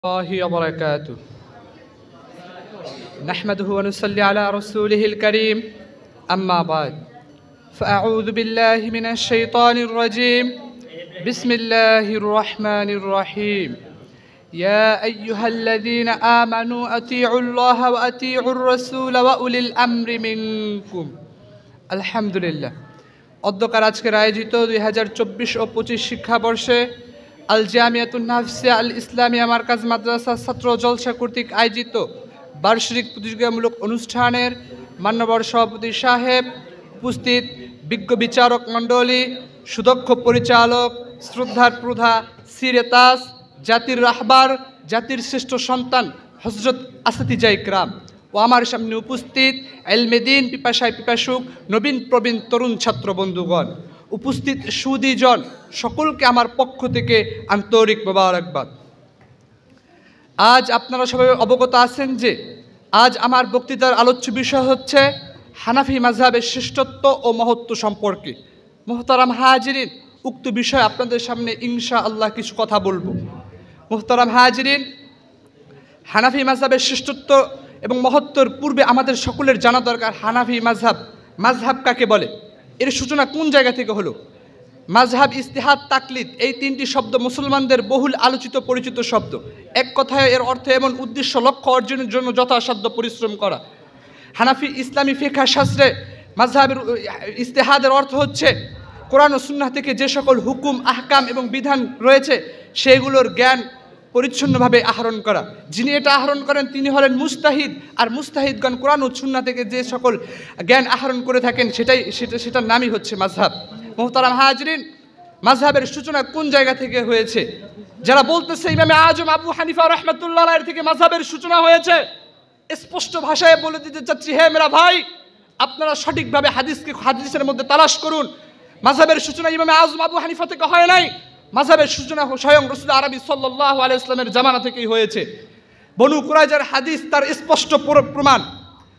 الله وبركاته نحمده ونصلي على رسوله الكريم أما بعد فأعوذ بالله من الشيطان الرجيم بسم الله الرحمن الرحيم يا أيها الذين آمنوا أطيعوا الله وأطيعوا الرسول وأولي الأمر منكم الحمد لله অধ্যকার আজকের আয়োজিত 2024 ও 25 শিক্ষাবর্ষে আল জামিয়াতুন নাফসিয়া আল ইসলামিয়া মার্কাজ মাদ্রাসা ছাত্র জলসা কর্তৃক আয়োজিত বার্ষিক প্রতিযোগিতামূলক অনুষ্ঠানের মান্যবর সভাপতি সাহেব, উপস্থিত বিজ্ঞ বিচারক মণ্ডলী, সুদক্ষ পরিচালক, শ্রদ্ধার প্রধা সিরেতাস, জাতির রাহবার, জাতির শ্রেষ্ঠ সন্তান হজরত আসাতিজা ইকরাম ও আমার সামনে উপস্থিত এলমেদিন পিপাসায় পিপাসুক নবীন প্রবীণ তরুণ ছাত্র বন্ধুগণ, উপস্থিত সুদীজন সকলকে আমার পক্ষ থেকে আন্তরিক মোবারকবাদ। আজ আপনারা সবাই অবগত আছেন যে আজ আমার বক্তৃতার আলোচ্য বিষয় হচ্ছে হানাফি মাযহাবের শ্রেষ্ঠত্ব ও মহত্ব সম্পর্কে। মুহতারাম হাজিরিন, উক্ত বিষয়ে আপনাদের সামনে ইনশাআল্লাহ কিছু কথা বলবো। মুহতারাম হাজিরিন, হানাফি মাযহাবের শ্রেষ্ঠত্ব এবং মহত্বর পূর্বে আমাদের সকলের জানা দরকার হানাফি মাযহাব কাকে বলে, এর সূচনা কোন জায়গা থেকে হলো। মাযহাব, ইজতিহাদ, তাকলিদ এই তিনটি শব্দ মুসলমানদের বহুল আলোচিত পরিচিত শব্দ। এক কথায় এর অর্থ এমন উদ্দেশ্য লক্ষ্য অর্জনের জন্য যথাসাধ্য পরিশ্রম করা। হানাফি ইসলামী ফিকহ শাস্ত্রে মাযহাবের ইজতিহাদের অর্থ হচ্ছে কোরআন ও সুন্নাহ থেকে যে সকল হুকুম, আহকাম এবং বিধান রয়েছে সেগুলোর জ্ঞান পরিচ্ছন্নভাবে আহরণ করা। যিনি এটা আহরণ করেন তিনি হলেন মুস্তাহিদ, আর মুস্তাহিদগণ কোরআন ও সুন্নাহ থেকে যে সকল জ্ঞান আহরণ করে থাকেন সেটার নামই হচ্ছে মাযহাব। মুহতারাম হাজরিন, মাযহাবের সূচনা কোন জায়গা থেকে হয়েছে? যারা বলতেছে ইমামে আজম আবু হানিফা রাহমাতুল্লাহ আলাইহি থেকে মাযহাবের সূচনা হয়েছে, স্পষ্ট ভাষায় বলে দিতে চাচ্ছি, হে মেরা ভাই, আপনারা সঠিকভাবে হাদিসের মধ্যে তালাশ করুন। মাযহাবের সূচনা ইমামে আজম আবু হানিফা থেকে হয় নাই, মাযহাবের সূচনা স্বয়ং রাসূল আরবি সাল্লাল্লাহু আলাইহি ওয়াসাল্লামের জামানা থেকেই হয়েছে। বনু কুরাইজার হাদিস তার স্পষ্ট প্রমাণ।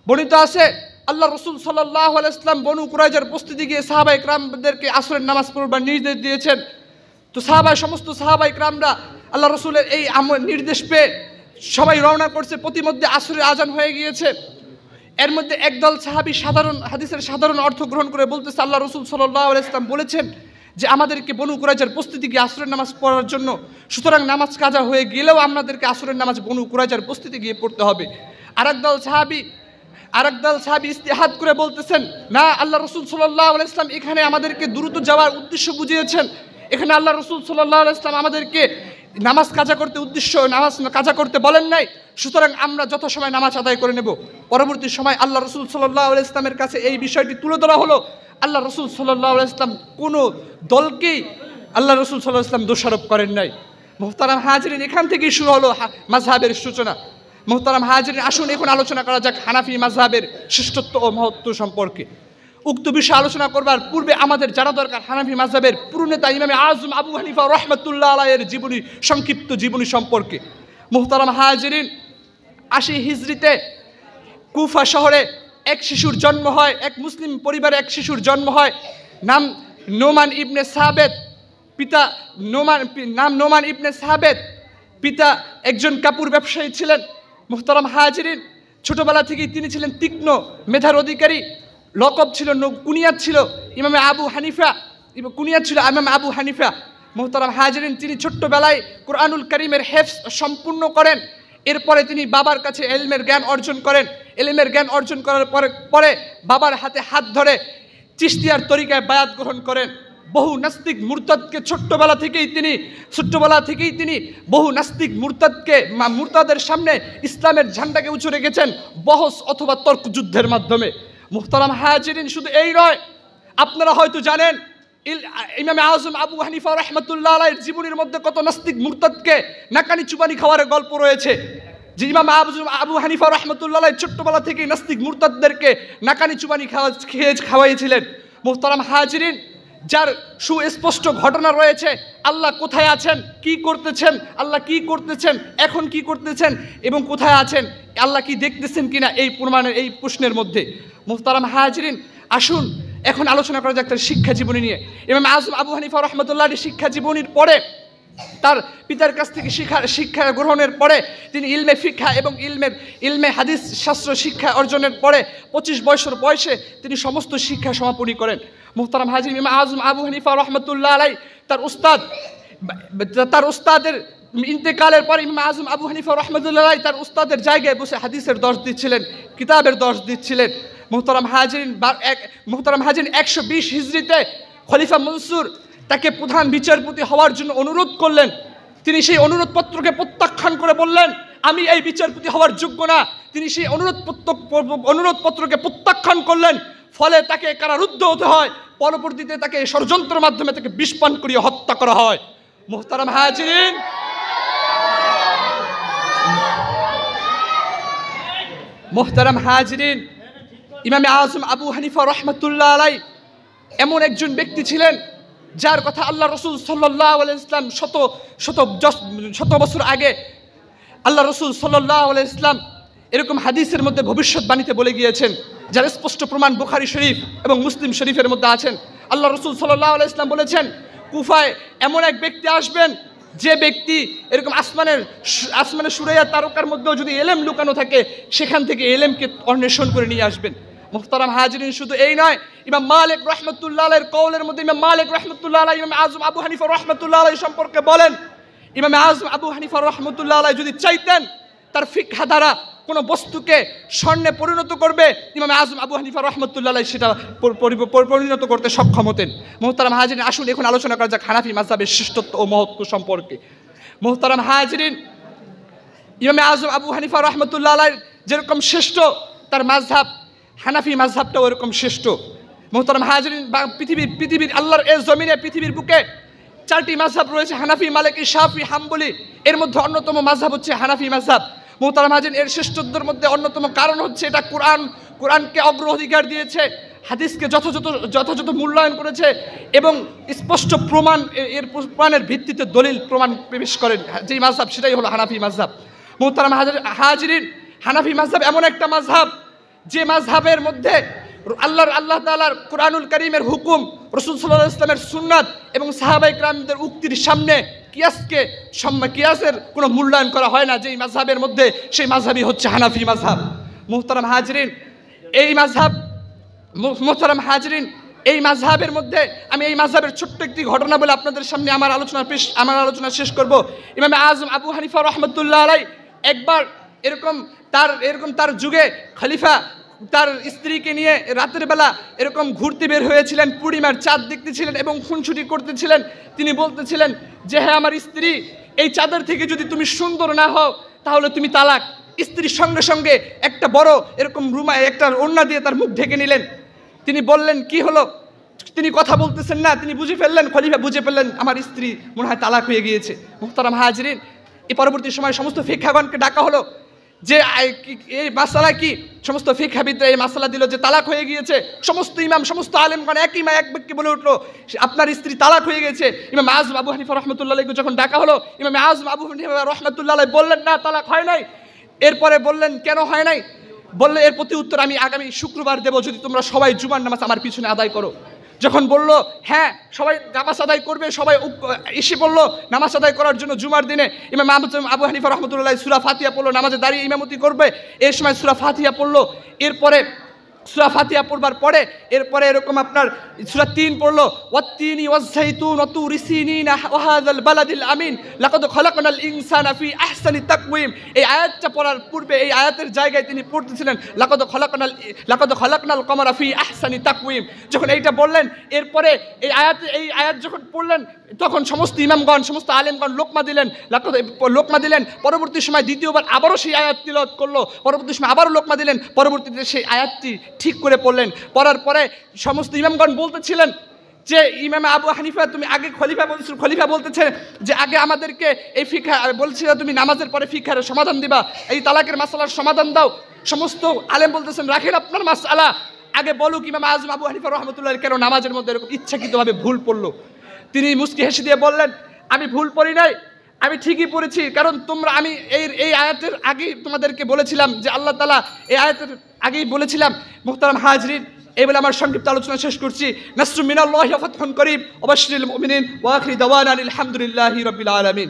বর্ণিত আছে আল্লাহ রসুল সাল্লাল্লাহু আলাইহি ওয়াসাল্লাম বনু কুরাইজার বস্তিতে গিয়ে সাহাবা ইকরামদেরকে আসরের নামাজ পড়বার নির্দেশ দিয়েছেন। তো সমস্ত সাহাবা ইকরামরা আল্লাহ রসুলের এই নির্দেশ পেয়ে সবাই রওনা করছে। প্রতিমধ্যে আসরের আজান হয়ে গিয়েছে। এর মধ্যে একদল সাহাবী হাদিসের সাধারণ অর্থ গ্রহণ করে বলতেছে, আল্লাহ রসুল সাল্লাল্লাহু আলাইহি ওয়াসাল্লাম বলেছেন যে আমাদেরকে বনু কুরাইজার বস্তিতে গিয়ে আসরের নামাজ পড়ার জন্য, সুতরাং নামাজ কাজা হয়ে গেলেও আমাদেরকে আসরের নামাজ বনু কুরাইজার বস্তিতে গিয়ে পড়তে হবে। আরেকদল সাহাবী ইস্তিহাদ করে বলতেছেন, না, আল্লাহ রসুল সাল্লাল্লাহু আলাইহি ওয়াসাল্লাম এখানে আমাদেরকে দ্রুত যাওয়ার উদ্দেশ্য বুঝিয়েছেন। এখানে আল্লাহ রসুল সাল্লাল্লাহু আলাইহি ওয়াসাল্লাম আমাদেরকে নামাজ কাজা করতে বলেন নাই, সুতরাং আমরা যথাসময় নামাজ আদায় করে নেব। পরবর্তী সময় আল্লাহ রসুল সাল্লাল্লাহু আলাইহি ওয়াসাল্লামের কাছে এই বিষয়টি তুলে ধরা হলো। আল্লাহ রসুল সাল্লাল্লাহু আলাইহি ওয়াসাল্লাম কোনো দলকেই আল্লাহ রসুল সাল্লাল্লাহু আলাইহি ওয়াসাল্লাম দোষারোপ করেন নাই। মুহতারাম হাজিরিন, এখান থেকেই শুরু হলো মাযহাবের সূচনা। মুহতারাম হাজিরিন, আসুন এখন আলোচনা করা যাক হানাফি মাযহাবের শ্রেষ্ঠত্ব ও মহত্ব সম্পর্কে। উক্ত বিষয়ে আলোচনা করবার পূর্বে আমাদের জানা দরকার হানাফি মাযহাবের প্রণেতা ইমামে আজম আবু হানিফা রাহমাতুল্লাহ আলাইহির সংক্ষিপ্ত জীবনী সম্পর্কে। মুহতারাম হাজিরিন, 80 হিজরিতে কুফা শহরে এক শিশুর জন্ম হয়, এক মুসলিম পরিবারে এক শিশুর জন্ম হয়। নাম নোমান ইবনে সাবেত, নোমান ইবনে সাবেত, পিতা একজন কাপড় ব্যবসায়ী ছিলেন। মুহতারাম হাজিরিন, ছোটবেলা থেকেই তিনি ছিলেন তীক্ষ্ণ মেধার অধিকারী। লকব ছিল, কুনিয়াত ছিল ইমাম আবু হানিফা। মুহতারাম হাজিরিন, তিনি ছোট্টবেলায় কুরআনুল কারীমের হেফজ সম্পূর্ণ করেন। এরপরে তিনি বাবার কাছে এলমের জ্ঞান অর্জন করেন। এলমের জ্ঞান অর্জন করার পরে বাবার হাতে হাত ধরে চিশতিয়ার তরিকায় বায়াত গ্রহণ করেন। বহু নাস্তিক মুরতাদকে ছোট্টবেলা থেকেই তিনি বহু নাস্তিক মুরতাদের সামনে ইসলামের ঝান্ডাকে উঁচু রেখেছেন বহস অথবা তর্ক যুদ্ধের মাধ্যমে। মুহতারাম হাজিরিন, শুধু এই নয়, আপনারা হয়তো জানেন ইমামে আজম আবু হানিফা রাহমাতুল্লাহ আলাইহির জীবনীর মধ্যে কত নাস্তিক মুরতাদকে নাকানি চুবানি খাওয়ার গল্প রয়েছে। যে ইমাম আবু হানিফা রাহমাতুল্লাহ আলাইহি ছোট্টবেলা থেকেই নাস্তিক মুরতাদদেরকে নাকানি চুবানি খাওয়াইছিলেন। মুহতারাম হাজিরিন, যার সুস্পষ্ট ঘটনা রয়েছে, আল্লাহ কোথায় আছেন, কি করতেছেন, আল্লাহ কি করতেছেন, এখন কি করতেছেন এবং কোথায় আছেন, আল্লাহ কি দেখতেছেন কিনা, এই প্রশ্নের মধ্যে। মুহতারাম হাজিরিন, আসুন এখন আলোচনা করা যাক তার শিক্ষা জীবনী নিয়ে। ইমাম আজম আবু হানিফা রাহমাতুল্লাহ আলাইহির শিক্ষা জীবনীর পরে তার পিতার কাছ থেকে শিক্ষা গ্রহণের পরে তিনি ইলমে ফিকহা এবং ইলমে হাদিস শাস্ত্র শিক্ষা অর্জনের পরে 25 বছর বয়সে তিনি সমস্ত শিক্ষা সমাপনী করেন। মুহতারাম হাজির, ইমাম আজম আবু হানিফা রহমতুল্লাহ আলাই তার উস্তাদের ইন্তেকালের পরে ইমাম আজম আবু হানিফা রহমতুল্লাহ আলাই তার উস্তাদের জায়গায় বসে হাদিসের দর্শ দিচ্ছিলেন, কিতাবের দর্শ দিচ্ছিলেন। মুহতারাম হাজির 120 হিজরিতে খলিফা মনসুর তাকে প্রধান বিচারপতি হওয়ার জন্য অনুরোধ করলেন। তিনি সেই অনুরোধপত্রকে প্রত্যাখ্যান করে বললেন, আমি এই বিচারপতি হওয়ার যোগ্য না। তিনি সেই অনুরোধপত্রকে প্রত্যাখ্যান করলেন, ফলে তাকে কারারুদ্ধ হতে হয়। পরবর্তীতে তাকে ষড়যন্ত্রের মাধ্যমে তাকে বিষপান করিয়ে হত্যা করা হয়। মুহতারাম হাজিরিন, ইমাম আজম আবু হানিফা রহমতুল্লাহ আলাই এমন একজন ব্যক্তি ছিলেন যার কথা আল্লাহ রসুল সাল্লাল্লাহু আলাইহি ওয়াসাল্লাম শত বছর আগে আল্লাহ রসুল সাল্লাল্লাহু আলাইহি ওয়াসাল্লাম এরকম হাদিসের মধ্যে ভবিষ্যৎবাণীতে বলে গিয়েছেন, যার স্পষ্ট প্রমাণ বুখারী শরীফ এবং মুসলিম শরীফের মধ্যে আছেন। আল্লাহ রসুল সাল্লাল্লাহু আলাইহি ওয়াসাল্লাম বলেছেন, কুফায় এমন এক ব্যক্তি আসবেন যে ব্যক্তি এরকম আসমানে সুরাইয়া তারকার মধ্যেও যদি এলেম লুকানো থাকে সেখান থেকে এলেমকে অন্বেষণ করে নিয়ে আসবেন। মুহতারাম হাজিরিন, শুধু এই নয়, ইমাম মালিক রহমতুল্লাহ আলাইহির কওলের মধ্যে ইমাম মালিক রহমতুল্লাহ আলাইহি ইমাম আজম আবু হানিফা রহমতুল্লাহ আলাইহি সম্পর্কে বলেন, ইমাম আজম আবু হানিফা রহমতুল্লাহ আলাইহি যদি চাইতেন তার ফিকহা দ্বারা কোনো বস্তুকে স্বর্ণে পরিণত করবে, ইমাম আজম আবু হানিফা রহমতুল্লাহ আলাইহি সেটা পরিণত করতে সক্ষম হতেন। মুহতারাম হাজিরিন, আসুন এখন আলোচনা করা যাক হানাফি মাযহাবের শ্রেষ্ঠত্ব ও মহত্ব সম্পর্কে। মুহতারাম হাজিরিন, ইমাম আজম আবু হানিফা রহমতুল্লাহ আলাইহি যেরকম শ্রেষ্ঠ তার মাযহাব, হানাফি মাযহাবটাও এরকম শ্রেষ্ঠ। মুহতারাম হাজিরিন, পৃথিবীর আল্লাহর এই জমিনে পৃথিবীর বুকে 4টি মাযহাব রয়েছে, হানাফি, মালিকি, শাফি, হাম্বলি। এর মধ্যে অন্যতম মাযহাব হচ্ছে হানাফি মাযহাব। মুহতারাম হাজিরিন, এর শ্রেষ্ঠত্বের মধ্যে অন্যতম কারণ হচ্ছে এটা কোরআনকে অগ্রাধিকার দিয়েছে, হাদিসকে যথাযথ মূল্যায়ন করেছে এবং স্পষ্ট প্রমাণ, এর প্রমাণের ভিত্তিতে দলিল প্রমাণ পেশ করেন যেই মাযহাব, সেটাই হলো হানাফি মাযহাব। মুহতারাম হাজিরিন, হানাফি মাযহাব এমন একটা মাযহাব যে মাযহাবের মধ্যে আল্লাহ তাআলার কোরআনুল কারীমের হুকুম, রাসূল সাল্লাল্লাহু আলাইহি ওয়াসাল্লামের সুন্নাত এবং সাহাবায়ে কেরামদের উক্তির সামনে কিয়াসের কোনো মূল্যায়ন করা হয় না। যেই মাযহাবের মধ্যে, সেই মাযহাবই হচ্ছে হানাফি মাযহাব। মুহতারাম হাজিরিন, এই মাযহাবের মধ্যে আমি এই মাযহাবের ছোট্ট একটি ঘটনা বলে আপনাদের সামনে আমার আলোচনা শেষ করব। ইমাম আজম আবু হানিফা রহমতুল্লাহ আলাইহি একবার তার যুগে খলিফা তার স্ত্রীকে নিয়ে রাতের বেলা এরকম ঘুরতে বের হয়েছিলেন, পূর্ণিমার চাঁদ দেখতেছিলেন এবং খুনসুটি করতেছিলেন। তিনি বলতেছিলেন যে, হ্যাঁ আমার স্ত্রী, এই চাঁদের থেকে যদি তুমি সুন্দর না হও তাহলে তুমি তালাক। স্ত্রীর সঙ্গে সঙ্গে একটা বড় এরকম একটা ওড়না দিয়ে তার মুখ ঢেকে নিলেন। তিনি বললেন, কি হলো? তিনি কথা বলতেছেন না। তিনি বুঝে ফেললেন, খলিফা বুঝে ফেললেন আমার স্ত্রী মনে হয় তালাক হয়ে গিয়েছে। মুহতারাম হাজিরিন, এই পরবর্তী সময় সমস্ত ফিকহাগণকে ডাকা হলো যে এই মাসালা কি। সমস্ত ফিকহাবিদরা এই মাসালা দিল যে তালাক হয়ে গিয়েছে। সমস্ত ইমাম, সমস্ত আলেমগণ এক ব্যক্তি বলে উঠলো, আপনার স্ত্রী তালাক হয়ে গেছে। ইমাম আজম আবু হানিফা রহমতুল্লাহ আলাইহি যখন ডাকা হলো, ইমাম আজম আবু হানিফা রহমতুল্লাহ আলাইহি বললেন, না, তালাক হয় নাই। এরপরে বললেন, কেন হয় নাই? বললে, এর প্রতি উত্তর আমি আগামী শুক্রবার দেব, যদি তোমরা সবাই জুমার নামাজ আমার পিছনে আদায় করো। যখন বলল, হ্যাঁ সবাই নামাজ আদায় করবে, সবাই এসে পড়লো নামাজ আদায় করার জন্য জুমার দিনে। ইমাম আবু হানিফা রহমতুল্লাহ সূরা ফাতিহা পড়লো, নামাজে দাঁড়িয়ে ইমামতি করবে। এই সময় সূরা ফাতিহা পড়লো। এরপরে সূরা ফাতিহা পড়বার পরে এরপরে এরকম আপনার সূরা 3 পড়লো, ওয়াত-তিনি ওয়াজ-যাইতুন ওয়া তুরি সিনিন ওয়া হাযাল বালাদিল আমিন লাকাদ খালাকনাল ইনসানা ফি আহসানি তাকওয়িম। এই আয়াতটা পড়ার পূর্বে এই আয়াতের জায়গায় তিনি পড়তেছিলেন লাকাদ খালাকনাল কমারা ফি আহসানি তাকওয়িম। যখন এইটা বললেন, এরপরে এই আয়াত যখন পড়লেন, তখন সমস্ত ইমামগণ, সমস্ত আলেমগণ লোকমা দিলেন। পরবর্তী সময় দ্বিতীয়বার আবারও সেই আয়াত তিলাওয়াত করলো। পরবর্তী সময় আবারও লোকমা দিলেন। পরবর্তীতে সেই আয়াতটি ঠিক করে পড়লেন। পড়ার পরে সমস্ত ইমামগণ বলতেছিলেন যে, ইমাম আবু হানিফা, তুমি আগে খলিফা বলতেছে যে আগে আমাদেরকে এই ফিকহা বলছিল, তুমি নামাজের পরে ফিকহার সমাধান দিবা, এই তালাকের মাসালার সমাধান দাও। সমস্ত আলেম বলতেছেন, রাখেন আপনার মাসআলা, আগে বলুক ইমাম আজম আবু হানিফা রহমতুল্লাহ কেন নামাজের মধ্যে এরকম ইচ্ছাকৃতভাবে ভুল পড়লো। তিনি মুস্কি হেসে দিয়ে বললেন, আমি ভুল পড়ি নাই, আমি ঠিকই পড়েছি। কারণ আমি এই আয়াতের আগেই তোমাদেরকে বলেছিলাম যে আল্লাহ তাআলা এই আয়াতের আগেই বলেছিলাম। মুহতারাম হাজরিন, এই বলে আমার সংক্ষিপ্ত আলোচনা শেষ করছি। নাসরুম মিনাল্লাহি ওয়া ফাতহুন করিম ওয়া বাশশিরিল মুমিনিন ওয়া আখিরি দাওয়ানা আলহামদুলিল্লাহি রাব্বিল আলামিন।